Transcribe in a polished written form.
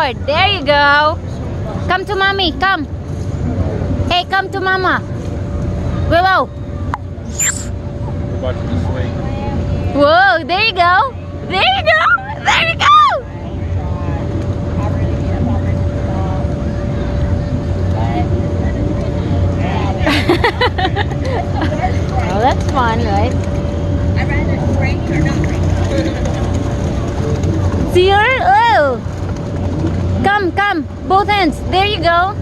board. There you go. Come to mommy. Come. Hey, come to mama. Willow. Watch the swing. Whoa, there you go. There you go. There you go. Oh, that's fun, right? I'd rather drink or not drink. See her? Oh. Come, come. Both hands. There you go.